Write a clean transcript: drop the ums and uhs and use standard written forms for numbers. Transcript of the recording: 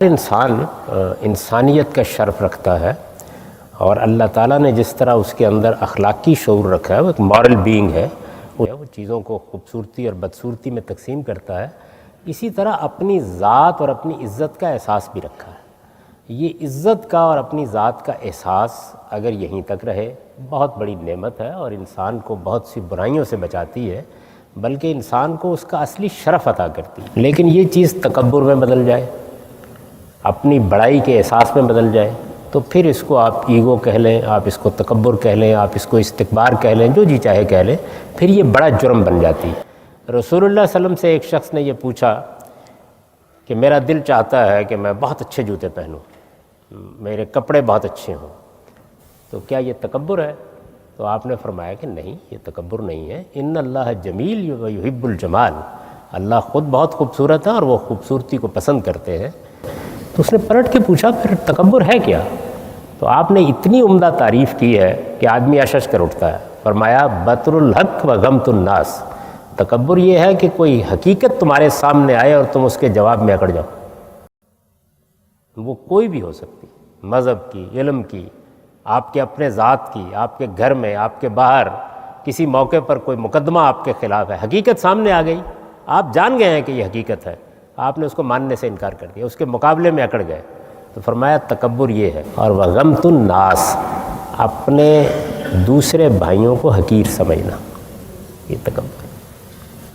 انسانیت کا شرف رکھتا ہے، اور اللہ تعالیٰ نے جس طرح اس کے اندر اخلاقی شعور رکھا ہے، وہ ایک مورل بینگ ہے، وہ چیزوں کو خوبصورتی اور بدصورتی میں تقسیم کرتا ہے، اسی طرح اپنی ذات اور اپنی عزت کا احساس بھی رکھا ہے۔ یہ عزت کا اور اپنی ذات کا احساس اگر یہیں تک رہے بہت بڑی نعمت ہے، اور انسان کو بہت سی برائیوں سے بچاتی ہے، بلکہ انسان کو اس کا اصلی شرف عطا کرتی ہے۔ لیکن یہ چیز تکبر میں بدل جائے، اپنی بڑائی کے احساس میں بدل جائے، تو پھر اس کو آپ ایگو کہہ لیں، آپ اس کو تکبر کہہ لیں، آپ اس کو استکبار کہہ لیں، جو جی چاہے کہہ لیں، پھر یہ بڑا جرم بن جاتی ہے۔ رسول اللہ صلی اللہ علیہ وسلم سے ایک شخص نے یہ پوچھا کہ میرا دل چاہتا ہے کہ میں بہت اچھے جوتے پہنوں، میرے کپڑے بہت اچھے ہوں، تو کیا یہ تکبر ہے؟ تو آپ نے فرمایا کہ نہیں، یہ تکبر نہیں ہے، ان اللہ جمیل و یحب الجمال، اللہ خود بہت خوبصورت ہے اور وہ خوبصورتی کو پسند کرتے ہیں۔ تو اس نے پلٹ کے پوچھا پھر تکبر ہے کیا؟ تو آپ نے اتنی عمدہ تعریف کی ہے کہ آدمی اشش کر اٹھتا ہے۔ فرمایا بطر الحق و غمت الناس، تکبر یہ ہے کہ کوئی حقیقت تمہارے سامنے آئے اور تم اس کے جواب میں اکڑ جاؤ، وہ کوئی بھی ہو سکتی، مذہب کی، علم کی، آپ کے اپنے ذات کی، آپ کے گھر میں، آپ کے باہر، کسی موقع پر کوئی مقدمہ آپ کے خلاف ہے، حقیقت سامنے آ گئی، آپ جان گئے ہیں کہ یہ حقیقت ہے، آپ نے اس کو ماننے سے انکار کر دیا، اس کے مقابلے میں اکڑ گئے، تو فرمایا تکبر یہ ہے۔ اور وغمت الناس، اپنے دوسرے بھائیوں کو حقیر سمجھنا، یہ تکبر۔